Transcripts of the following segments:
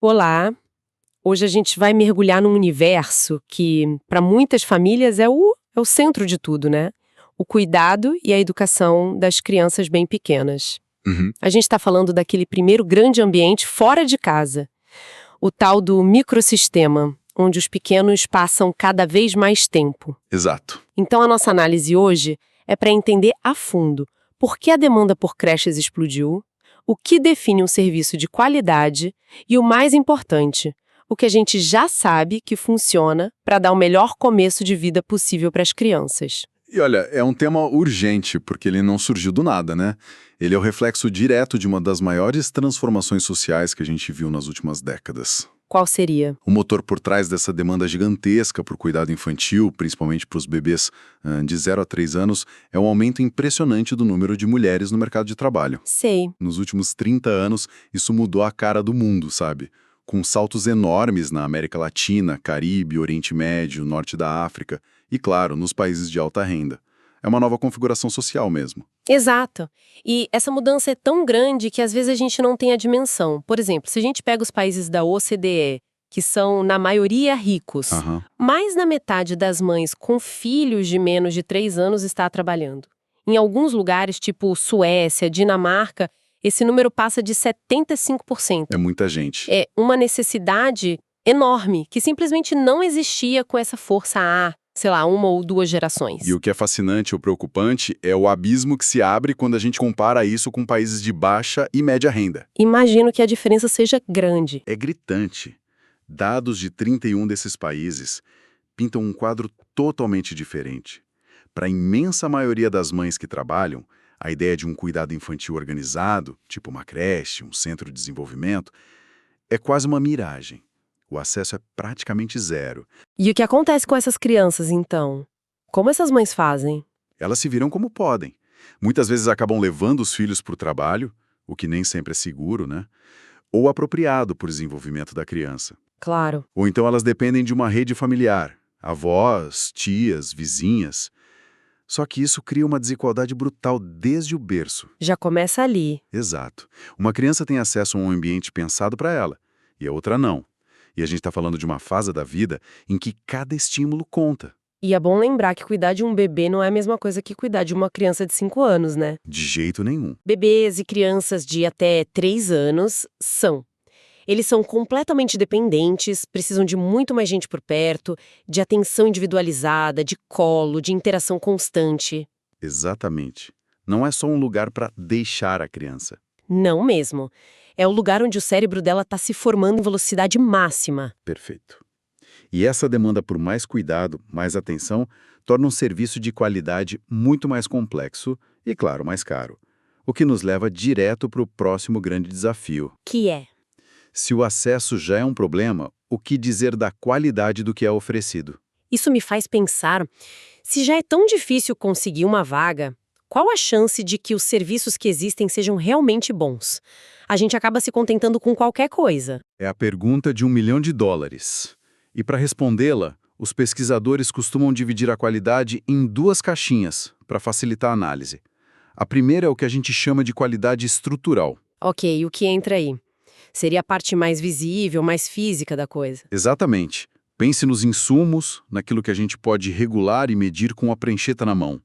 Olá! Hoje a gente vai mergulhar num universo que, para muitas famílias, é o centro de tudo, né? O cuidado e a educação das crianças bem pequenas. Uhum, A gente está falando daquele primeiro grande ambiente fora de casa, o tal do microsistema, onde os pequenos passam cada vez mais tempo. exato. Então a nossa análise hoje é para entender a fundo por que a demanda por creches explodiu, o que define um serviço de qualidade e, o mais importante, o que a gente já sabe que funciona para dar o melhor começo de vida possível para as crianças. E olha, é um tema urgente, porque ele não surgiu do nada, né? Ele é o reflexo direto de uma das maiores transformações sociais que a gente viu nas últimas décadas. Qual seria? O motor por trás dessa demanda gigantesca por cuidado infantil, principalmente para os bebês de 0 a 3 anos, é um aumento impressionante do número de mulheres no mercado de trabalho. Sei. Nos últimos 30 anos, isso mudou a cara do mundo, sabe? Com saltos enormes na América Latina, Caribe, Oriente Médio, Norte da África e, claro, nos países de alta renda. É uma nova configuração social mesmo. Exato. E essa mudança é tão grande que às vezes a gente não tem a dimensão. Por exemplo, se a gente pega os países da OCDE, que são, na maioria, ricos, Aham. mais da metade das mães com filhos de menos de 3 anos está trabalhando. Em alguns lugares, tipo Suécia, Dinamarca, esse número passa de 75%. É muita gente. É uma necessidade enorme, que simplesmente não existia com essa força há, sei lá, 1 ou 2 gerações. E o que é fascinante ou preocupante é o abismo que se abre quando a gente compara isso com países de baixa e média renda. Imagino que a diferença seja grande. É gritante. Dados de 31 desses países pintam um quadro totalmente diferente. Para a imensa maioria das mães que trabalham, a ideia de um cuidado infantil organizado, tipo uma creche, um centro de desenvolvimento, é quase uma miragem. O acesso é praticamente zero. E o que acontece com essas crianças, então? Como essas mães fazem? Elas se viram como podem. Muitas vezes acabam levando os filhos para o trabalho, o que nem sempre é seguro, né? Ou apropriado para o desenvolvimento da criança. Claro. Ou então elas dependem de uma rede familiar, avós, tias, vizinhas. Só que isso cria uma desigualdade brutal desde o berço. Já começa ali. Exato. Uma criança tem acesso a um ambiente pensado para ela, e a outra não. E a gente está falando de uma fase da vida em que cada estímulo conta. E é bom lembrar que cuidar de um bebê não é a mesma coisa que cuidar de uma criança de 5 anos, né? De jeito nenhum. Bebês e crianças de até 3 anos são. Eles são completamente dependentes, precisam de muito mais gente por perto, de atenção individualizada, de colo, de interação constante. Exatamente. Não é só um lugar para deixar a criança. Não mesmo. É o lugar onde o cérebro dela está se formando em velocidade máxima. Perfeito. E essa demanda por mais cuidado, mais atenção, torna um serviço de qualidade muito mais complexo e, claro, mais caro. O que nos leva direto para o próximo grande desafio. Que é? Se o acesso já é um problema, o que dizer da qualidade do que é oferecido? Isso me faz pensar, se já é tão difícil conseguir uma vaga, qual a chance de que os serviços que existem sejam realmente bons? A gente acaba se contentando com qualquer coisa. É a pergunta de $1 milhão. E para respondê-la, os pesquisadores costumam dividir a qualidade em 2 caixinhas, para facilitar a análise. A primeira é o que a gente chama de qualidade estrutural. Ok, o que entra aí? Seria a parte mais visível, mais física da coisa. Exatamente. Pense nos insumos, naquilo que a gente pode regular e medir com a prancheta na mão.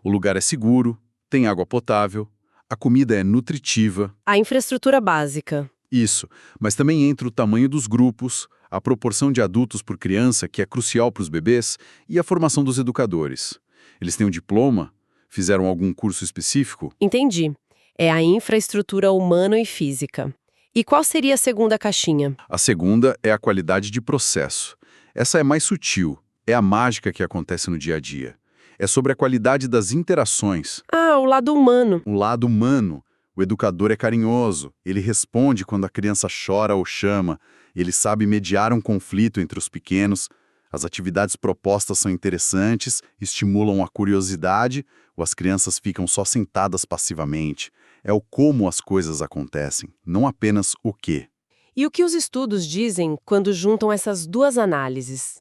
O lugar é seguro, tem água potável, a comida é nutritiva. A infraestrutura básica. Isso, mas também entra o tamanho dos grupos, a proporção de adultos por criança, que é crucial para os bebês, e a formação dos educadores. Eles têm um diploma? Fizeram algum curso específico? Entendi. É a infraestrutura humana e física. E qual seria a segunda caixinha? A segunda é a qualidade de processo. Essa é mais sutil, é a mágica que acontece no dia a dia. É sobre a qualidade das interações. Ah, o lado humano. O lado humano. O educador é carinhoso, ele responde quando a criança chora ou chama, ele sabe mediar um conflito entre os pequenos, as atividades propostas são interessantes, estimulam a curiosidade, ou as crianças ficam só sentadas passivamente. É o como as coisas acontecem, não apenas o quê. E o que os estudos dizem quando juntam essas duas análises?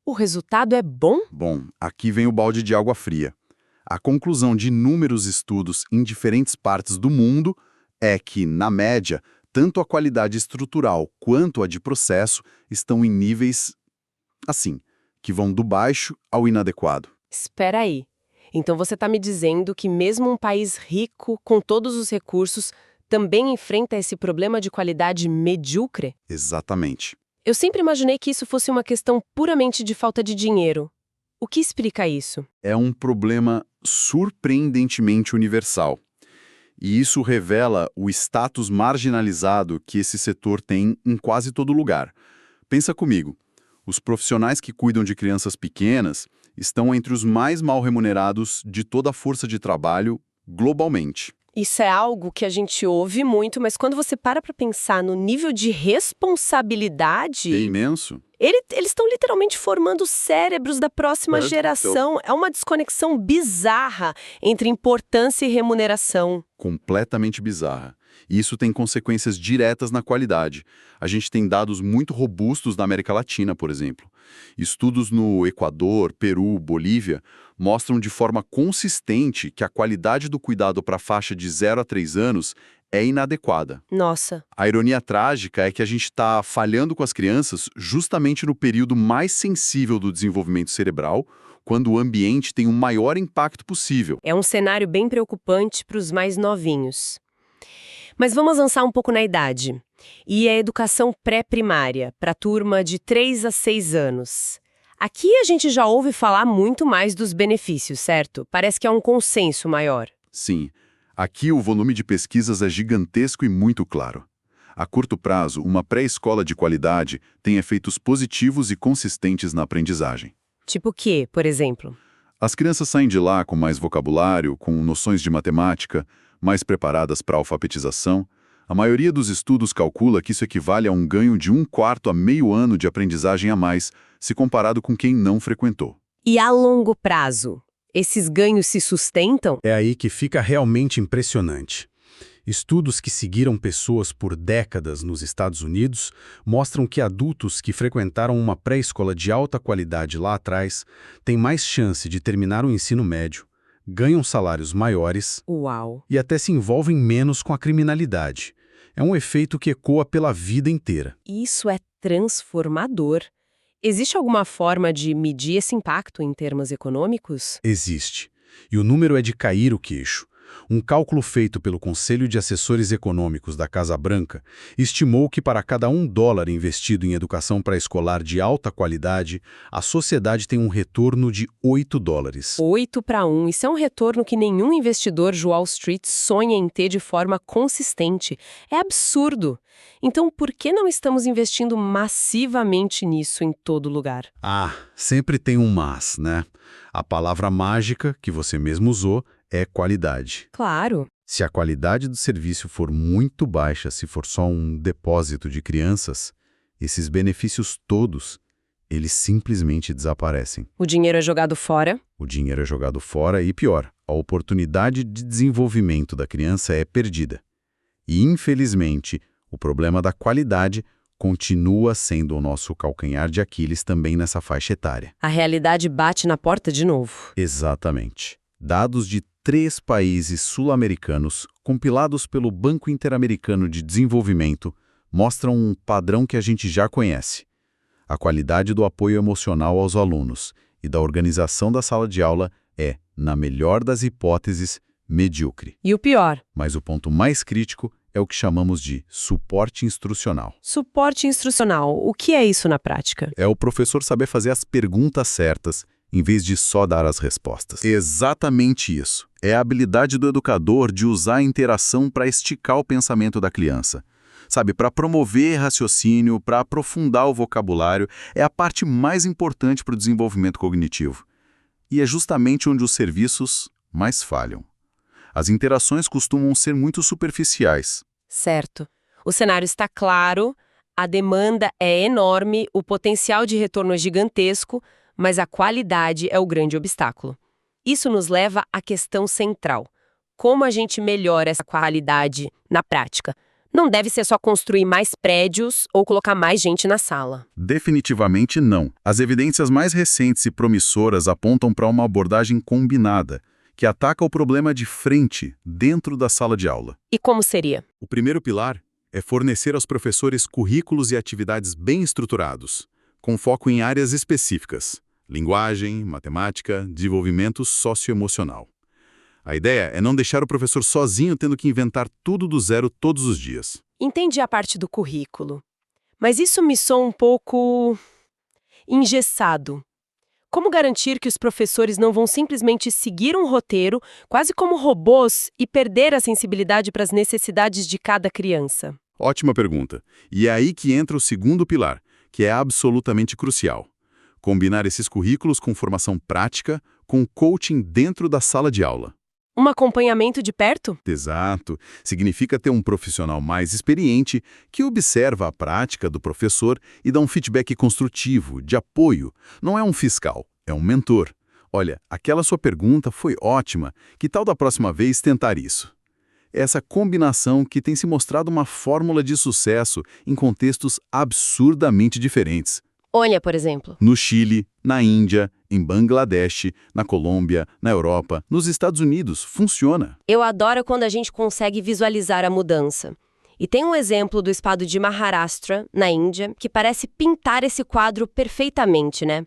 O resultado é bom? Bom, aqui vem o balde de água fria. A conclusão de inúmeros estudos em diferentes partes do mundo é que, na média, Tanto a qualidade estrutural quanto a de processo estão em níveis, assim, que vão do baixo ao inadequado. Espera aí. Então você está me dizendo que mesmo um país rico, com todos os recursos, também enfrenta esse problema de qualidade medíocre? Exatamente. Eu sempre imaginei que isso fosse uma questão puramente de falta de dinheiro. O que explica isso? É um problema surpreendentemente universal. E isso revela o status marginalizado que esse setor tem em quase todo lugar. Pensa comigo, os profissionais que cuidam de crianças pequenas estão entre os mais mal remunerados de toda a força de trabalho globalmente. Isso é algo que a gente ouve muito, mas quando você para pensar no nível de responsabilidade, É imenso. eles estão literalmente formando os cérebros da próxima Certo. geração. É uma desconexão bizarra entre importância e remuneração. Completamente bizarra. E isso tem consequências diretas na qualidade. A gente tem dados muito robustos na América Latina, por exemplo. Estudos no Equador, Peru, Bolívia mostram de forma consistente que a qualidade do cuidado para a faixa de 0 a 3 anos é inadequada. Nossa, A ironia trágica é que a gente está falhando com as crianças justamente no período mais sensível do desenvolvimento cerebral, quando o ambiente tem o maior impacto possível. é um cenário bem preocupante para os mais novinhos. Mas vamos avançar um pouco na idade. E a educação pré-primária, para a turma de 3 a 6 anos. Aqui a gente já ouve falar muito mais dos benefícios, certo? Parece que é um consenso maior. Sim, aqui o volume de pesquisas é gigantesco e muito claro. A curto prazo, uma pré-escola de qualidade tem efeitos positivos e consistentes na aprendizagem. Tipo o quê, por exemplo? As crianças saem de lá com mais vocabulário, com noções de matemática, mais preparadas para a alfabetização. A maioria dos estudos calcula que isso equivale a um ganho de 1/4 a meio ano de aprendizagem a mais, se comparado com quem não frequentou. E a longo prazo? Esses ganhos se sustentam? É aí que fica realmente impressionante. Estudos que seguiram pessoas por décadas nos Estados Unidos mostram que adultos que frequentaram uma pré-escola de alta qualidade lá atrás têm mais chance de terminar o ensino médio, ganham salários maiores Uau! e até se envolvem menos com a criminalidade. É um efeito que ecoa pela vida inteira. Isso é transformador. Existe alguma forma de medir esse impacto em termos econômicos? Existe. E o número é de cair o queixo. Um cálculo feito pelo Conselho de Assessores Econômicos da Casa Branca estimou que para cada $1 investido em educação pré-escolar de alta qualidade, a sociedade tem um retorno de $8. 8 para 1. Isso é um retorno que nenhum investidor de Wall Street sonha em ter de forma consistente. É absurdo. Então, por que não estamos investindo massivamente nisso em todo lugar? Ah, sempre tem um mas, né? A palavra mágica, que você mesmo usou, é qualidade. Claro. Se a qualidade do serviço for muito baixa, se for só um depósito de crianças, esses benefícios todos, eles simplesmente desaparecem. O dinheiro é jogado fora. O dinheiro é jogado fora e, pior, a oportunidade de desenvolvimento da criança é perdida. E, infelizmente, o problema da qualidade continua sendo o nosso calcanhar de Aquiles também nessa faixa etária. A realidade bate na porta de novo. Exatamente. Dados de 3 países sul-americanos, compilados pelo Banco Interamericano de Desenvolvimento, mostram um padrão que a gente já conhece. A qualidade do apoio emocional aos alunos e da organização da sala de aula é, na melhor das hipóteses, medíocre. E o pior? Mas o ponto mais crítico é o que chamamos de suporte instrucional. Suporte instrucional. O que é isso na prática? É o professor saber fazer as perguntas certas em vez de só dar as respostas. Exatamente isso. É a habilidade do educador de usar a interação para esticar o pensamento da criança. Sabe, para promover raciocínio, para aprofundar o vocabulário, é a parte mais importante para o desenvolvimento cognitivo. E é justamente onde os serviços mais falham. As interações costumam ser muito superficiais. Certo. O cenário está claro, a demanda é enorme, o potencial de retorno é gigantesco, mas a qualidade é o grande obstáculo. Isso nos leva à questão central. Como a gente melhora essa qualidade na prática? Não deve ser só construir mais prédios ou colocar mais gente na sala. Definitivamente não. As evidências mais recentes e promissoras apontam para uma abordagem combinada, que ataca o problema de frente, dentro da sala de aula. E como seria? O primeiro pilar é fornecer aos professores currículos e atividades bem estruturados, com foco em áreas específicas: linguagem, matemática, desenvolvimento socioemocional. A ideia é não deixar o professor sozinho tendo que inventar tudo do zero todos os dias. Entendi a parte do currículo. Mas isso me soa um pouco engessado. Como garantir que os professores não vão simplesmente seguir um roteiro, quase como robôs, e perder a sensibilidade para as necessidades de cada criança? Ótima pergunta. E é aí que entra o segundo pilar, que é absolutamente crucial. Combinar esses currículos com formação prática, com coaching dentro da sala de aula. Um acompanhamento de perto? Exato. Significa ter um profissional mais experiente que observa a prática do professor e dá um feedback construtivo, de apoio. Não é um fiscal, é um mentor. Olha, aquela sua pergunta foi ótima. Que tal da próxima vez tentar isso? Essa combinação que tem se mostrado uma fórmula de sucesso em contextos absurdamente diferentes. Olha, por exemplo. No Chile, na Índia, em Bangladesh, na Colômbia, na Europa, nos Estados Unidos, funciona. Eu adoro quando a gente consegue visualizar a mudança. E tem um exemplo do estado de Maharashtra, na Índia, que parece pintar esse quadro perfeitamente, né?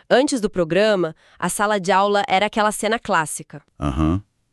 Antes do programa, a sala de aula era aquela cena clássica.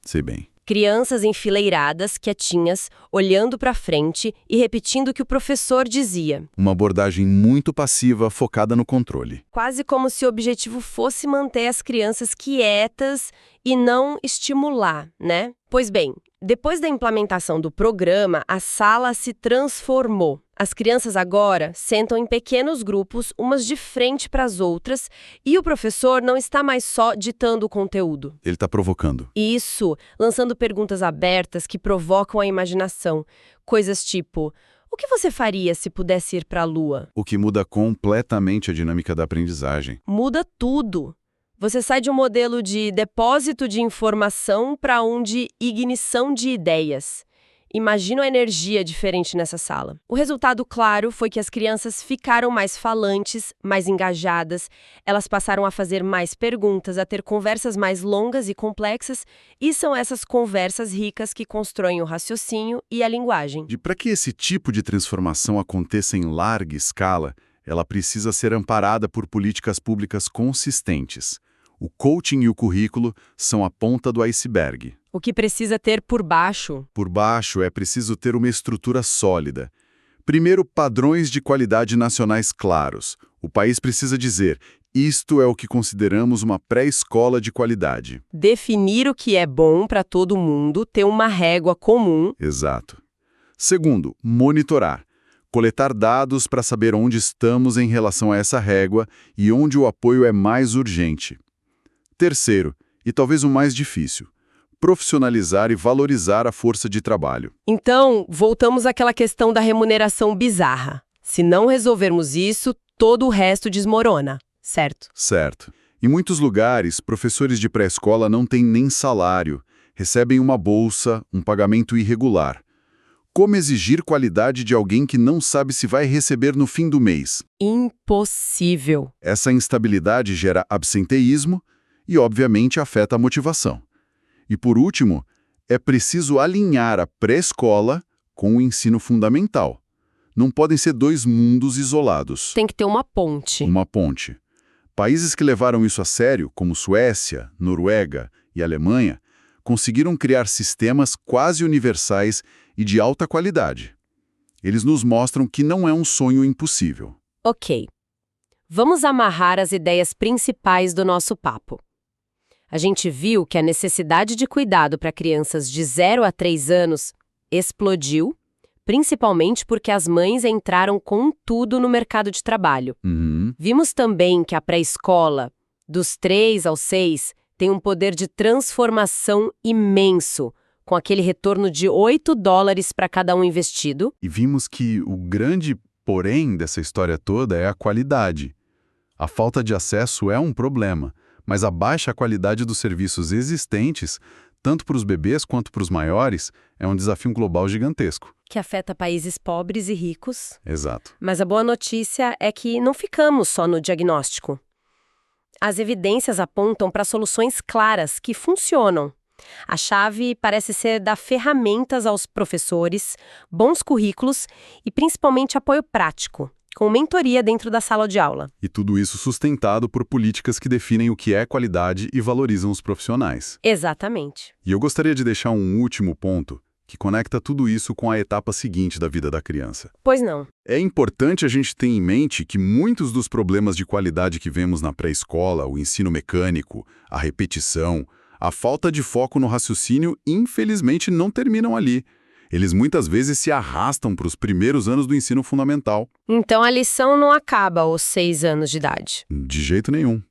Sei bem. Crianças enfileiradas, quietinhas, olhando para frente e repetindo o que o professor dizia. Uma abordagem muito passiva, focada no controle. Quase como se o objetivo fosse manter as crianças quietas e não estimular, né? Pois bem, depois da implementação do programa, a sala se transformou. As crianças agora sentam em pequenos grupos, umas de frente para as outras, e o professor não está mais só ditando o conteúdo. Ele está provocando. Isso, lançando perguntas abertas que provocam a imaginação. Coisas tipo: o que você faria se pudesse ir para a Lua? O que muda completamente a dinâmica da aprendizagem. Muda tudo. Você sai de um modelo de depósito de informação para um de ignição de ideias. Imagina a energia diferente nessa sala. O resultado, claro, foi que as crianças ficaram mais falantes, mais engajadas, elas passaram a fazer mais perguntas, a ter conversas mais longas e complexas, e são essas conversas ricas que constroem o raciocínio e a linguagem. Para que esse tipo de transformação aconteça em larga escala, ela precisa ser amparada por políticas públicas consistentes. O coaching e o currículo são a ponta do iceberg. O que precisa ter por baixo? Por baixo é preciso ter uma estrutura sólida. Primeiro, padrões de qualidade nacionais claros. O país precisa dizer: isto é o que consideramos uma pré-escola de qualidade. Definir o que é bom para todo mundo, ter uma régua comum. Exato. Segundo, monitorar. Coletar dados para saber onde estamos em relação a essa régua e onde o apoio é mais urgente. Terceiro, e talvez o mais difícil, profissionalizar e valorizar a força de trabalho. Então, voltamos àquela questão da remuneração bizarra. Se não resolvermos isso, todo o resto desmorona, certo? Certo. Em muitos lugares, professores de pré-escola não têm nem salário, recebem uma bolsa, um pagamento irregular. Como exigir qualidade de alguém que não sabe se vai receber no fim do mês? Impossível. Essa instabilidade gera absenteísmo e, obviamente, afeta a motivação. E, por último, é preciso alinhar a pré-escola com o ensino fundamental. Não podem ser dois mundos isolados. Tem que ter uma ponte. Uma ponte. Países que levaram isso a sério, como Suécia, Noruega e Alemanha, conseguiram criar sistemas quase universais e de alta qualidade. Eles nos mostram que não é um sonho impossível. Ok. Vamos amarrar as ideias principais do nosso papo. A gente viu que a necessidade de cuidado para crianças de 0 a 3 anos explodiu, principalmente porque as mães entraram com tudo no mercado de trabalho. Vimos também que a pré-escola, dos 3 aos 6, tem um poder de transformação imenso, com aquele retorno de $8 para cada um investido. E vimos que o grande porém dessa história toda é a qualidade. A falta de acesso é um problema, mas a baixa qualidade dos serviços existentes, tanto para os bebês quanto para os maiores, é um desafio global gigantesco. Que afeta países pobres e ricos. Exato. Mas a boa notícia é que não ficamos só no diagnóstico. As evidências apontam para soluções claras que funcionam. A chave parece ser dar ferramentas aos professores, bons currículos e principalmente apoio prático, com mentoria dentro da sala de aula. E tudo isso sustentado por políticas que definem o que é qualidade e valorizam os profissionais. Exatamente. E eu gostaria de deixar um último ponto que conecta tudo isso com a etapa seguinte da vida da criança. Pois não. É importante a gente ter em mente que muitos dos problemas de qualidade que vemos na pré-escola, o ensino mecânico, a repetição, a falta de foco no raciocínio, infelizmente não terminam ali. Eles muitas vezes se arrastam para os primeiros anos do ensino fundamental. Então a lição não acaba aos 6 anos de idade. De jeito nenhum.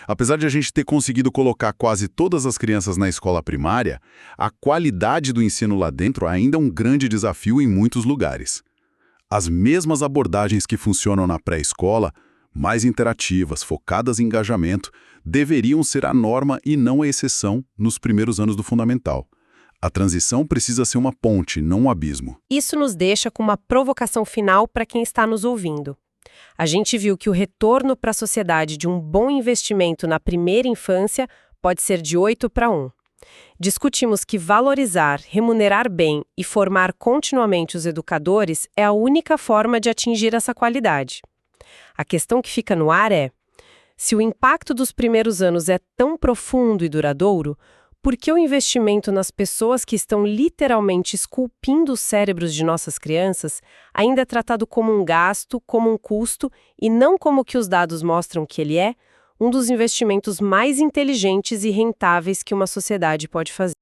Apesar de a gente ter conseguido colocar quase todas as crianças na escola primária, a qualidade do ensino lá dentro ainda é um grande desafio em muitos lugares. As mesmas abordagens que funcionam na pré-escola, mais interativas, focadas em engajamento, deveriam ser a norma e não a exceção nos primeiros anos do fundamental. A transição precisa ser uma ponte, não um abismo. Isso nos deixa com uma provocação final para quem está nos ouvindo. A gente viu que o retorno para a sociedade de um bom investimento na primeira infância pode ser de 8 para 1. Discutimos que valorizar, remunerar bem e formar continuamente os educadores é a única forma de atingir essa qualidade. A questão que fica no ar é: se o impacto dos primeiros anos é tão profundo e duradouro, por que o investimento nas pessoas que estão literalmente esculpindo os cérebros de nossas crianças ainda é tratado como um gasto, como um custo, e não como que os dados mostram que ele é, um dos investimentos mais inteligentes e rentáveis que uma sociedade pode fazer?